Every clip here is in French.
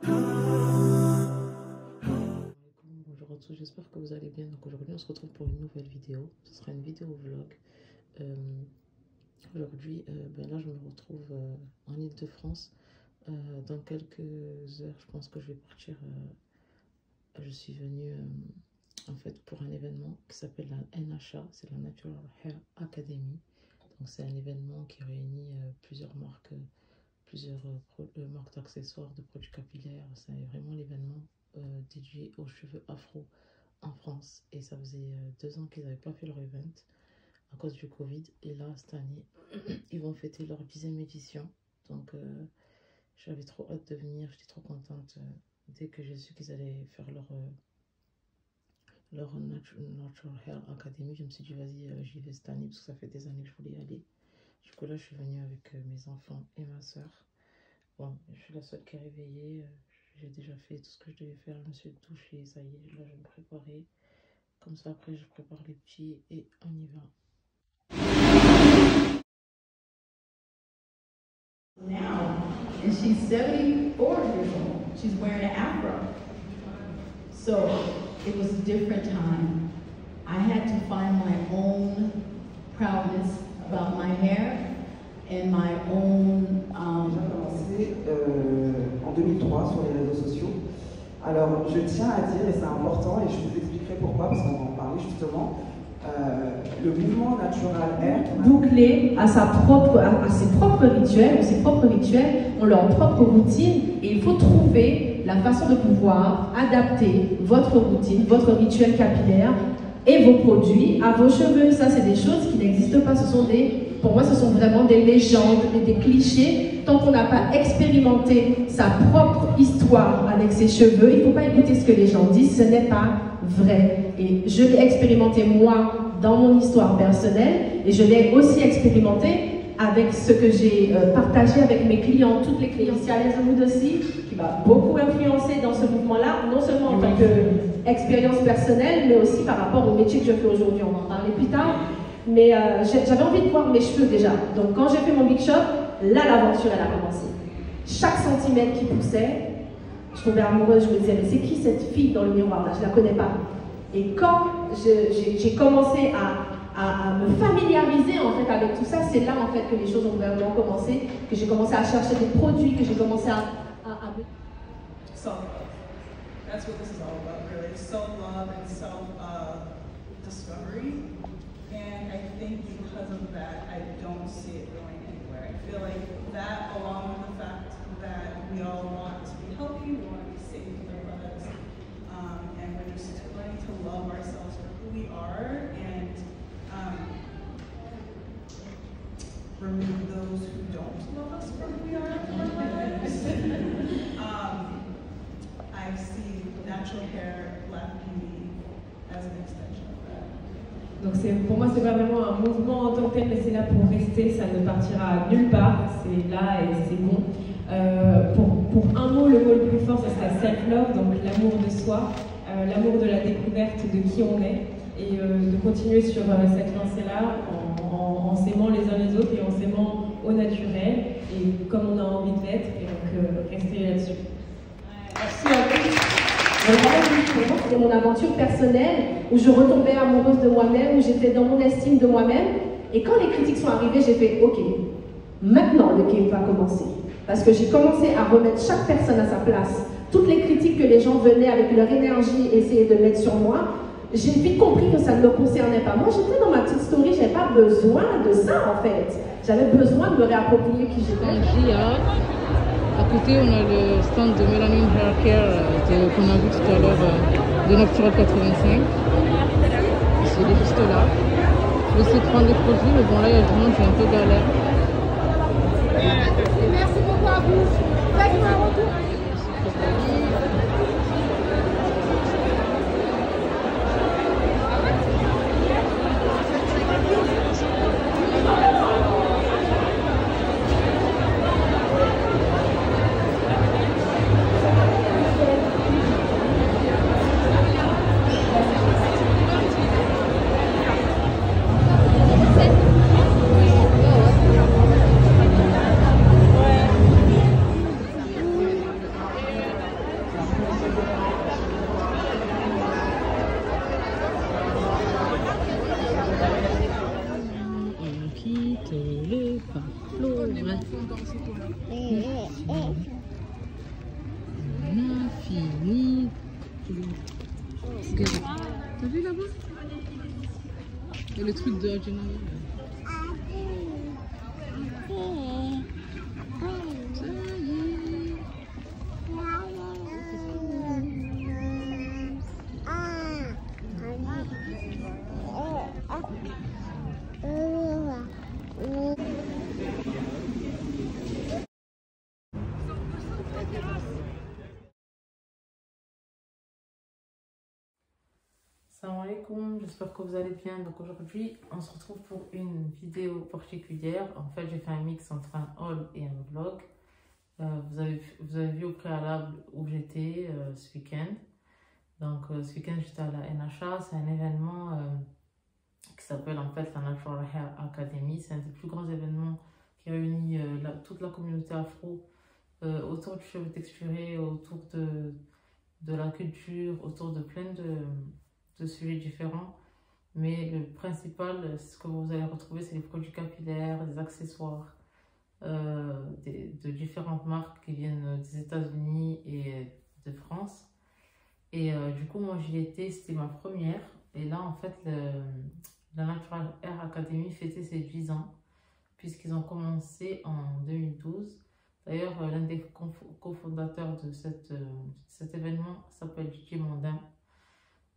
Bonjour à tous, j'espère que vous allez bien. Donc aujourd'hui on se retrouve pour une nouvelle vidéo. Ce sera une vidéo vlog. Aujourd'hui, là je me retrouve en Île-de-France. Dans quelques heures, je pense que je vais partir. Je suis venue en fait pour un événement qui s'appelle la NHA, c'est la Natural Hair Academy. Donc c'est un événement qui réunit plusieurs marques d'accessoires, de produits capillaires. C'est vraiment l'événement dédié aux cheveux afro en France. Et ça faisait 2 ans qu'ils n'avaient pas fait leur event à cause du Covid. Et là, cette année, ils vont fêter leur 10e édition. Donc j'avais trop hâte de venir, j'étais trop contente. Dès que j'ai su qu'ils allaient faire leur Natural Hair Academy, je me suis dit vas-y, j'y vais cette année parce que ça fait des années que je voulais y aller. Du coup là je suis venue avec mes enfants et ma soeur. Bon, je suis la seule qui est réveillée. J'ai déjà fait tout ce que je devais faire. Je me suis douchée, ça y est, là je vais me préparer. Comme ça après je prépare les petits et on y va. Now, and she's 74 years old. She's wearing an afro. So it was a different time. I had to find my own proudness about my hair and my own. J'ai commencé en 2003 sur les réseaux sociaux. Alors je tiens à dire, et c'est important, et je vous expliquerai pourquoi, parce qu'on va en parler justement. Le mouvement Natural Hair bouclé à ses propres rituels, ou ses propres rituels ont leur propre routine, et il faut trouver la façon de pouvoir adapter votre routine, votre rituel capillaire et vos produits à vos cheveux. Ça, c'est des choses qui n'existent pas. Pour moi, ce sont vraiment des légendes et des clichés. Tant qu'on n'a pas expérimenté sa propre histoire avec ses cheveux, il ne faut pas écouter ce que les gens disent, ce n'est pas vrai. Et je l'ai expérimenté moi dans mon histoire personnelle, et je l'ai aussi expérimenté avec ce que j'ai partagé avec mes clients, toutes les clients. Il y a les aussi, qui m'a beaucoup influencé dans ce mouvement-là, non seulement en tant qu'expérience personnelle, mais aussi par rapport au métier que je fais aujourd'hui. On va en parler plus tard. Mais j'avais envie de voir mes cheveux déjà. Donc quand j'ai fait mon Big Shop, là l'aventure elle a commencé. Chaque centimètre qui poussait, je tombais amoureuse, je me disais mais c'est qui cette fille dans le miroir là, je la connais pas. Et quand j'ai commencé à me familiariser en fait avec tout ça, c'est là en fait que les choses ont vraiment commencé, que j'ai commencé à chercher des produits, que j'ai commencé à Self-love. That's what this is all about, really. Self-love and self-discovery. And I think because of that, I don't see it going anywhere. I feel like that, along with the fact that we all want to be healthy, we want to be safe with our lives, and we're just learning to love ourselves for who we are and remove those who don't love us for who we are in our lives. I see natural hair, black beauty as an extension of that. Donc pour moi, c'est pas vraiment un mouvement en tant que tel, mais c'est là pour rester, ça ne partira nulle part, c'est là et c'est bon. Pour un mot, le mot le plus fort, ce serait self-love, donc l'amour de soi, l'amour de la découverte de qui on est, et de continuer sur cette lancée-là en s'aimant les uns les autres et en s'aimant au naturel, et comme on a envie de l'être, et donc rester là-dessus. Merci à tous. C'était mon aventure personnelle où je retombais amoureuse de moi-même, où j'étais dans mon estime de moi-même. Et quand les critiques sont arrivées, j'ai fait OK, maintenant le game va commencer. Parce que j'ai commencé à remettre chaque personne à sa place. Toutes les critiques que les gens venaient avec leur énergie essayer de mettre sur moi, j'ai vite compris que ça ne me concernait pas. Moi, j'étais dans ma petite story, j'avais pas besoin de ça en fait. J'avais besoin de me réapproprier qui j'étais. À côté, on a le stand de Melanin Hair Care qu'on a vu tout à l'heure de Natural 85. C'est juste là. Je vais essayer de prendre des produits, mais bon, là, il y a du monde, j'ai un peu galère. Merci beaucoup à vous. Faites-moi un retour. Et le truc de Jenna. Salam alaikum, j'espère que vous allez bien. Donc aujourd'hui, on se retrouve pour une vidéo particulière. En fait, j'ai fait un mix entre un haul et un vlog. Vous avez vu au préalable où j'étais ce week-end. Donc ce week-end, j'étais à la NHA. C'est un événement qui s'appelle en fait la Natural Hair Academy. C'est un des plus grands événements qui réunit toute la communauté afro autour du cheveu texturé, autour de la culture, autour de plein de sujets différents. Mais le principal, ce que vous allez retrouver, c'est les produits capillaires, des accessoires de différentes marques qui viennent des États-Unis et de France. Et du coup, moi j'y étais, c'était ma première. Et là, en fait, la Natural Hair Academy fêtait ses 10 ans, puisqu'ils ont commencé en 2012. D'ailleurs, l'un des cofondateurs de cet événement s'appelle DJ Mondain.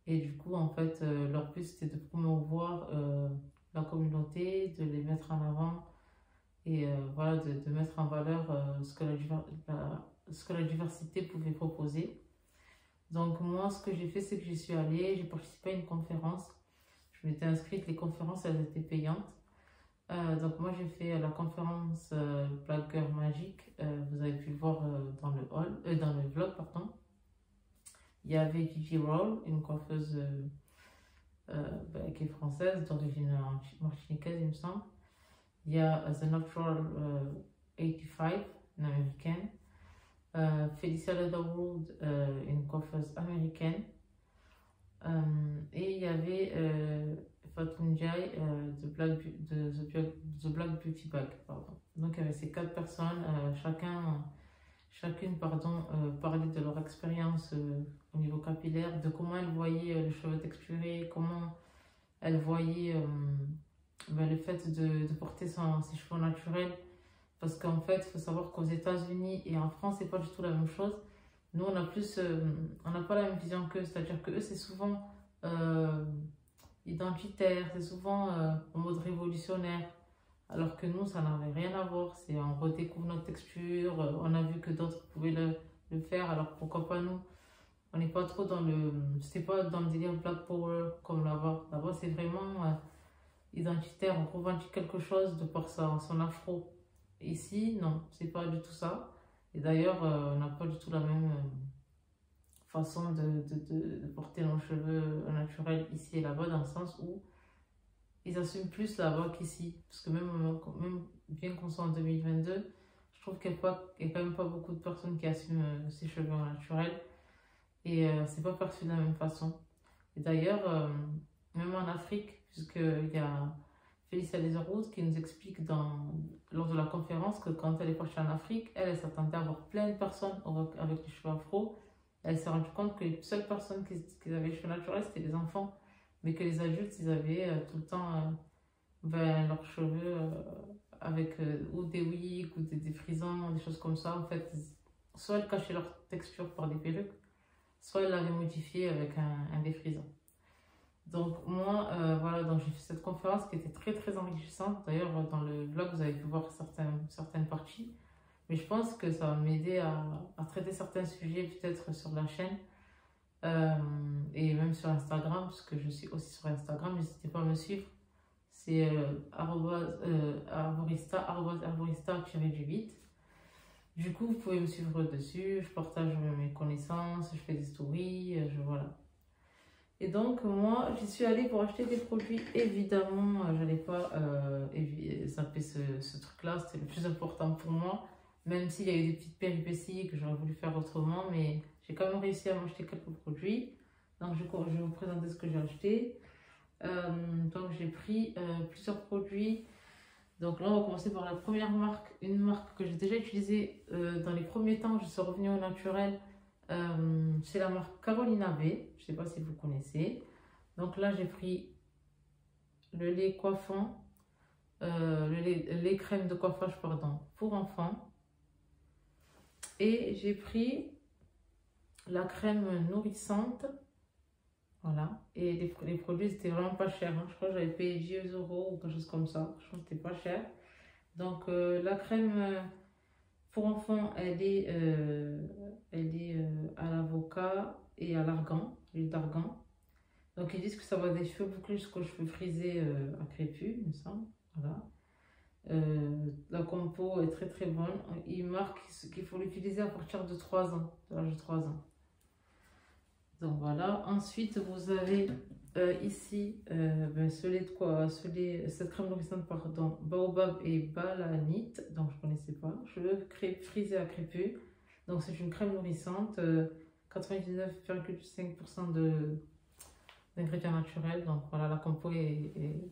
Et du coup, en fait, leur but c'était de promouvoir la communauté, de les mettre en avant et voilà, de mettre en valeur ce que la diversité pouvait proposer. Donc moi, ce que j'ai fait, c'est que j'y suis allée, j'ai participé à une conférence. Je m'étais inscrite, les conférences, elles étaient payantes. Donc moi, j'ai fait la conférence Black Girl Magic. Vous avez pu le voir dans le vlog, pardon. Il y avait Gigi Roll, une coiffeuse qui est française, d'origine martiniquaise, il me semble. Il y a The Natural 85, une américaine. Felicia Leatherwood, une coiffeuse américaine. Et il y avait Fatou Ndiaye de The Black Beauty Bag. Pardon. Donc il y avait ces 4 personnes, chacune parlait de leur expérience au niveau capillaire, de comment elles voyaient le cheveu texturé, comment elles voyaient le fait de porter ses cheveux naturels. Parce qu'en fait, il faut savoir qu'aux États-Unis et en France, c'est pas du tout la même chose. Nous, on n'a pas la même vision qu'eux, c'est-à-dire que eux, c'est souvent identitaire, c'est souvent en mode révolutionnaire. Alors que nous, ça n'avait rien à voir. On redécouvre notre texture, on a vu que d'autres pouvaient le faire, alors pourquoi pas nous? On n'est pas trop c'est pas dans le délire Black Power comme là-bas. Là-bas, c'est vraiment identitaire, on revendique quelque chose de par son afro. Ici, non, c'est pas du tout ça. Et d'ailleurs, on n'a pas du tout la même façon de porter nos cheveux naturels ici et là-bas, dans le sens où ils assument plus là-bas qu'ici. Parce que même bien qu'on soit en 2022, je trouve qu'il n'y a quand même pas beaucoup de personnes qui assument ces cheveux naturels. Et c'est pas perçu de la même façon. Et d'ailleurs, même en Afrique, puisqu'il y a Felicia Leatherwood qui nous explique lors de la conférence que quand elle est partie en Afrique, elle s'attendait à voir plein de personnes avec les cheveux afro. Elle s'est rendue compte que les seules personnes qui avaient les cheveux naturels, c'était les enfants. Mais que les adultes, ils avaient tout le temps leurs cheveux avec ou des wigs ou des frisants, des choses comme ça. En fait, soit elles cachaient leur texture par des perruques, soit elles l'avaient modifié avec un défrisant. Donc moi, voilà, donc j'ai fait cette conférence qui était très très enrichissante. D'ailleurs, dans le vlog, vous avez pu voir certaines parties. Mais je pense que ça va m'aider à traiter certains sujets peut-être sur la chaîne. Et même sur Instagram, parce que je suis aussi sur Instagram, n'hésitez pas à me suivre. C'est arborista-du8. Du coup, vous pouvez me suivre dessus, je partage mes connaissances, je fais des stories, voilà. Et donc, moi, j'y suis allée pour acheter des produits. Évidemment, je n'allais pas zapper ce truc-là, c'était le plus important pour moi. Même s'il y a eu des petites péripéties que j'aurais voulu faire autrement, mais j'ai quand même réussi à m'acheter quelques produits. Donc, je vais vous présenter ce que j'ai acheté. Donc, j'ai pris plusieurs produits. Donc là, on va commencer par la première marque. Une marque que j'ai déjà utilisée dans les premiers temps. Je suis revenue au naturel. C'est la marque Carolina B. Je ne sais pas si vous connaissez. Donc là, j'ai pris le lait coiffant, le lait crème de coiffage, pardon, pour enfants. Et j'ai pris la crème nourrissante. Voilà. Et les produits, c'était vraiment pas cher. Hein. Je crois que j'avais payé 10 € ou quelque chose comme ça. Je pense que c'était pas cher. Donc, la crème pour enfants, elle est à l'avocat et à l'argan, l'huile d'argan. Donc, ils disent que ça va des cheveux bouclés jusqu'aux cheveux frisés à crépus, il me semble. Voilà. La compo est très très bonne. Il marque qu'il faut l'utiliser à partir de 3 ans, de l'âge de 3 ans. Donc voilà. Ensuite, vous avez ici cette crème nourrissante, pardon, Baobab et Balanite. Donc je ne connaissais pas. Cheveux frisés à crépus. Donc c'est une crème nourrissante, 99,5% d'ingrédients naturels. Donc voilà, la compo est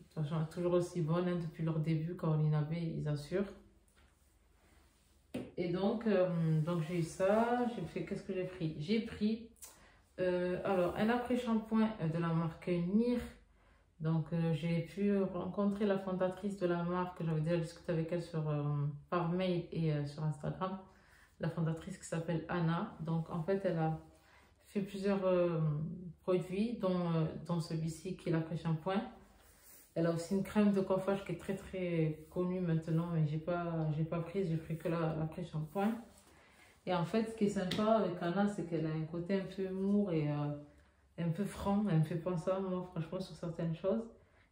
toujours aussi bonne hein, depuis leur début. Caroline Abbé, ils assurent. Et donc j'ai eu ça. J'ai fait, qu'est-ce que j'ai pris? J'ai pris alors un après-shampoing de la marque NIR. Donc j'ai pu rencontrer la fondatrice de la marque. J'avais déjà discuté avec elle par mail et sur Instagram. La fondatrice qui s'appelle Anna. Donc en fait elle a fait plusieurs produits dont celui-ci qui est l'après-shampoing. Elle a aussi une crème de coiffage qui est très très connue maintenant, mais j'ai pas prise, j'ai pris que l'après-shampoing. Et en fait, ce qui est sympa avec Anna, c'est qu'elle a un côté un peu humour et un peu franc. Elle me fait penser à moi, franchement, sur certaines choses.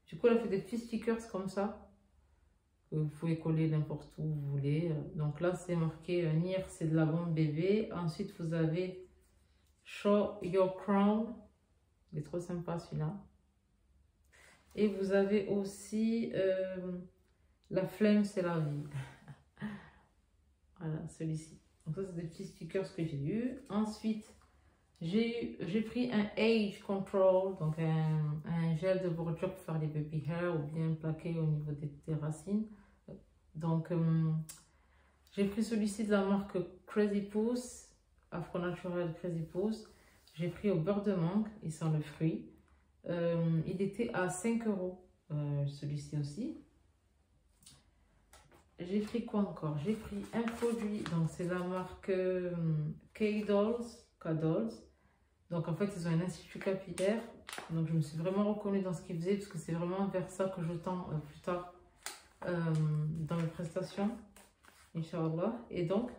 Du coup, elle a fait des petits stickers comme ça. Que vous pouvez coller n'importe où vous voulez. Donc là, c'est marqué NIR, c'est de la bombe bébé. Ensuite, vous avez Show Your Crown. Il est trop sympa celui-là. Et vous avez aussi La flemme, c'est la vie. Voilà, celui-ci. Donc ça, c'est des petits stickers que j'ai eu. Ensuite, j'ai pris un Age Control, donc un gel de bordure pour faire les baby hair ou bien plaqué au niveau des racines. Donc, j'ai pris celui-ci de la marque Crazy Puss, Afro Natural Crazy Puss. J'ai pris au beurre de mangue, il sent le fruit. Il était à 5 €, celui-ci aussi. J'ai pris quoi encore? J'ai pris un produit, donc c'est la marque K-Dolls. Donc en fait, ils ont un institut capillaire. Donc je me suis vraiment reconnue dans ce qu'ils faisaient, parce que c'est vraiment vers ça que je tends plus tard dans mes prestations, Inch'Allah. Et donc,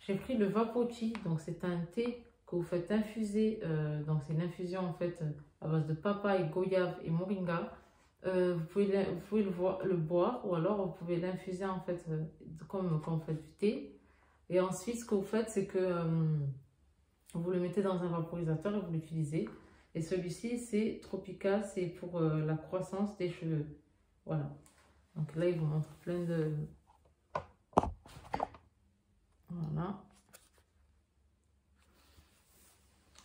j'ai pris le Vapoti. Donc c'est un thé que vous faites infuser. Donc c'est une infusion en fait à base de papaye, goyave et moringa. Vous pouvez le boire ou alors vous pouvez l'infuser en fait comme quand vous faites du thé. Et ensuite, ce que vous faites, c'est que vous le mettez dans un vaporisateur et vous l'utilisez. Et celui-ci, c'est Tropical, c'est pour la croissance des cheveux. Voilà. Donc là, il vous montre plein de... Voilà.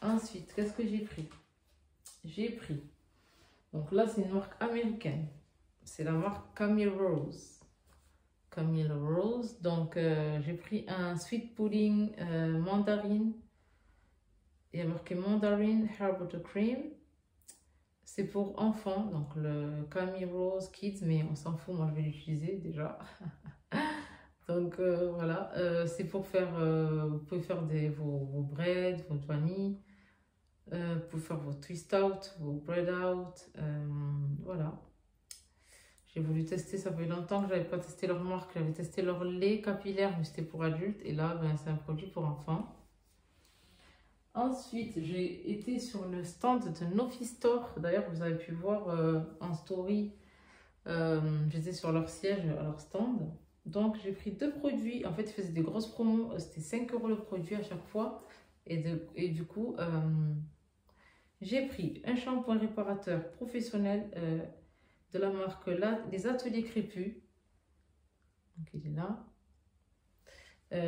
Ensuite, qu'est-ce que j'ai pris? J'ai pris... Donc là, c'est une marque américaine. C'est la marque Camille Rose. Camille Rose. Donc, j'ai pris un sweet pudding mandarine. Il y a marqué mandarine hair butter cream. C'est pour enfants. Donc, le Camille Rose Kids. Mais on s'en fout. Moi, je vais l'utiliser déjà. Donc, voilà. C'est pour faire... vous pouvez faire vos breads, votre vanille. Pour faire vos twist out, vos bread out, voilà. J'ai voulu tester, ça fait longtemps que je n'avais pas testé leur marque, j'avais testé leur lait capillaire, mais c'était pour adultes, et là, ben, c'est un produit pour enfants. Ensuite, j'ai été sur le stand de Nofi Store, d'ailleurs, vous avez pu voir en story, j'étais sur leur siège, à leur stand. Donc, j'ai pris 2 produits, en fait, ils faisaient des grosses promos, c'était 5 € le produit à chaque fois, et du coup... j'ai pris un shampoing réparateur professionnel de la marque Les Ateliers Crépus. Donc il est là.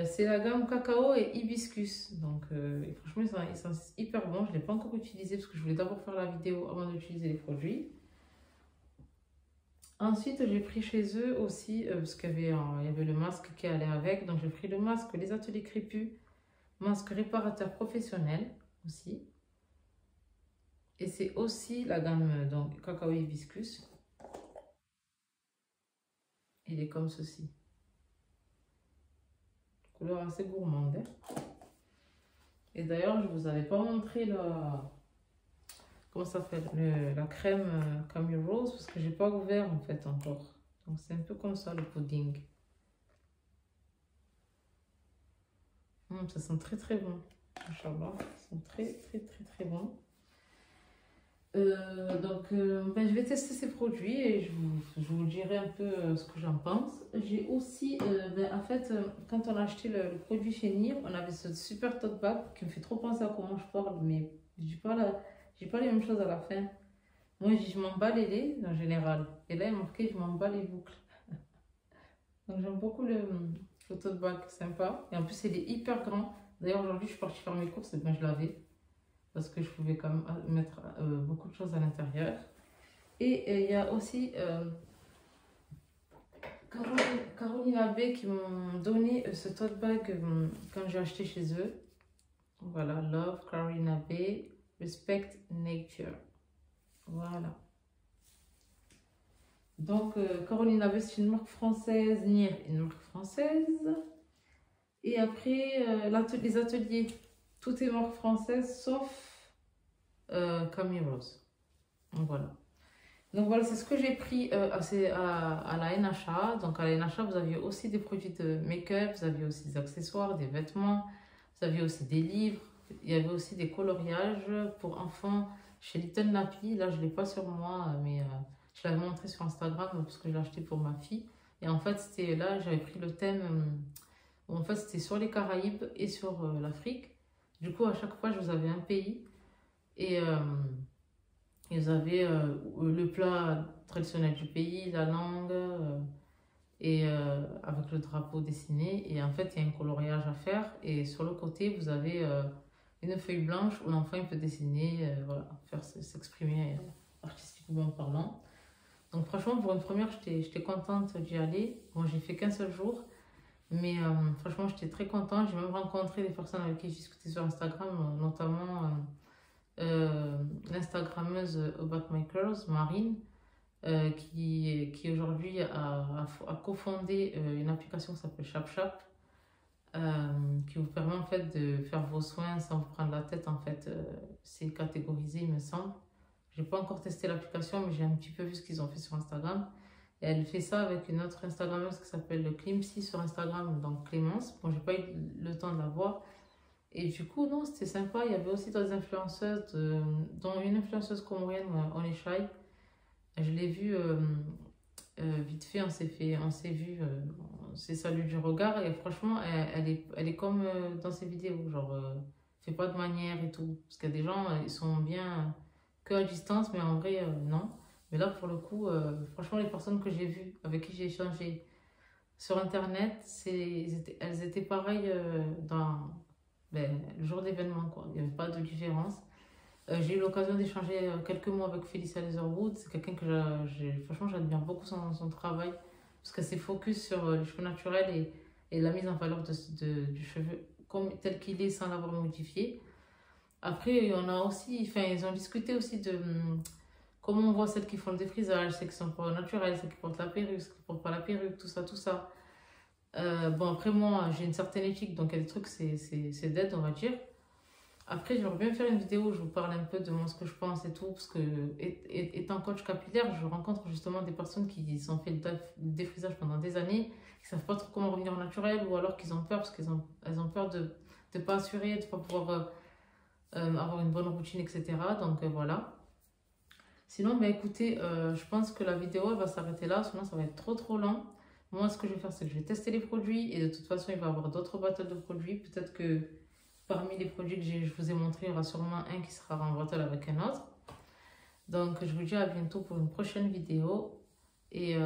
C'est la gamme cacao et hibiscus. Donc et franchement, ils sont hyper bons. Je ne l'ai pas encore utilisé parce que je voulais d'abord faire la vidéo avant d'utiliser les produits. Ensuite, j'ai pris chez eux aussi, parce qu'il y avait le masque qui allait avec. Donc j'ai pris le masque Les Ateliers Crépus. Masque réparateur professionnel aussi. Et c'est aussi la gamme donc cacao et hibiscus. Il est comme ceci. Couleur assez gourmande. Hein. Et d'ailleurs, je vous avais pas montré la... Comment ça s'appelle? La crème Camille Rose parce que j'ai pas ouvert en fait encore. Donc c'est un peu comme ça le pudding. Ça sent très très bon. Inch'Allah, ça sent très bon. Je vais tester ces produits et je vous dirai un peu ce que j'en pense. J'ai aussi, en fait, quand on a acheté le produit chez NIR, on avait ce super tote bag qui me fait trop penser à comment je parle, mais j'ai pas les mêmes choses à la fin. Moi, je dis je m'en bats les laits en général. Et là, il y a marqué je m'en bats les boucles. Donc, j'aime beaucoup le tote bag, sympa. Et en plus, il est hyper grand. D'ailleurs, aujourd'hui, je suis partie faire mes courses et ben, je l'avais. Parce que je pouvais quand même mettre beaucoup de choses à l'intérieur. Et il y a aussi Caroline Abbé qui m'ont donné ce tote bag quand j'ai acheté chez eux. Voilà, Love, Caroline Abbé, Respect Nature. Voilà. Donc, Caroline Abbé, c'est une marque française, NIR, une marque française. Et après, les ateliers, tout est marque française sauf Camille Rose. Donc voilà. Donc voilà, c'est ce que j'ai pris à la NHA. Donc à la NHA, vous aviez aussi des produits de make-up, vous aviez aussi des accessoires, des vêtements, vous aviez aussi des livres, il y avait aussi des coloriages pour enfants chez Little Nappy. Là, je ne l'ai pas sur moi, mais je l'avais montré sur Instagram parce que je l'ai acheté pour ma fille. Et en fait, c'était là, j'avais pris le thème, en fait, c'était sur les Caraïbes et sur l'Afrique. Du coup, à chaque fois, je vous avais un pays. Et vous avez le plat traditionnel du pays, la langue, avec le drapeau dessiné. Et en fait, il y a un coloriage à faire. Et sur le côté, vous avez une feuille blanche où l'enfant peut dessiner, voilà, faire s'exprimer artistiquement parlant. Donc franchement, pour une première, j'étais contente d'y aller. Bon, j'ai fait qu'un seul jour. Mais franchement, j'étais très contente. J'ai même rencontré des personnes avec qui j'ai discuté sur Instagram, notamment... l'Instagrammeuse About My Curls, Marine, qui aujourd'hui a cofondé une application qui s'appelle ShapShap, qui vous permet en fait de faire vos soins sans vous prendre la tête. En fait, c'est catégorisé, il me semble. J'ai pas encore testé l'application, mais j'ai un petit peu vu ce qu'ils ont fait sur Instagram. Et elle fait ça avec une autre Instagrammeuse qui s'appelle Climsy sur Instagram, donc Clémence. Bon, j'ai pas eu le temps de la voir. Et du coup, non, c'était sympa. Il y avait aussi d'autres influenceuses, dont une influenceuse comorienne, Oneshai. Je l'ai vue vite fait, on s'est vu, on s'est salué du regard. Et franchement, elle est comme dans ses vidéos, genre, fait pas de manière et tout. Parce qu'il y a des gens, ils sont bien que à distance, mais en vrai, non. Mais là, pour le coup, franchement, les personnes que j'ai vues, avec qui j'ai échangé sur Internet, elles étaient pareilles le jour d'événement, quoi. Il n'y avait pas de différence. J'ai eu l'occasion d'échanger quelques mots avec Felicia Leatherwood. C'est quelqu'un que franchement, j'admire beaucoup son travail parce qu'elle s'est focus sur les cheveux naturels et la mise en valeur du cheveu tel qu'il est sans l'avoir modifié. Après, on a aussi, ils ont discuté aussi de comment on voit celles qui font le défrisage, celles qui sont pas naturelles, celles qui portent la perruque, celles qui portent pas la perruque, tout ça. Bon, après, moi, j'ai une certaine éthique, donc il y a des trucs, c'est dead, on va dire. Après, j'aimerais bien faire une vidéo où je vous parle un peu de moi, ce que je pense et tout, parce que, étant coach capillaire, je rencontre justement des personnes qui ont fait le défrisage pendant des années, qui savent pas trop comment revenir au naturel, ou alors qu'ils ont peur, parce qu'elles ont peur de ne pas assurer, de ne pas pouvoir avoir une bonne routine, etc. Donc, voilà. Sinon, écoutez, je pense que la vidéo, elle va s'arrêter là, sinon ça va être trop long. Moi, ce que je vais faire, c'est que je vais tester les produits et de toute façon, il va y avoir d'autres battles de produits. Peut-être que parmi les produits que je vous ai montrés, il y aura sûrement un qui sera en battle avec un autre. Donc, je vous dis à bientôt pour une prochaine vidéo. Et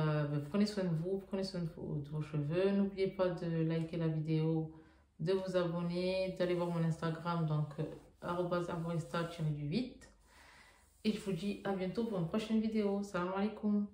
prenez soin de vous, prenez soin de vos cheveux. N'oubliez pas de liker la vidéo, de vous abonner, d'aller voir mon Instagram, donc @arborista_8. Et je vous dis à bientôt pour une prochaine vidéo. Salam alaikum.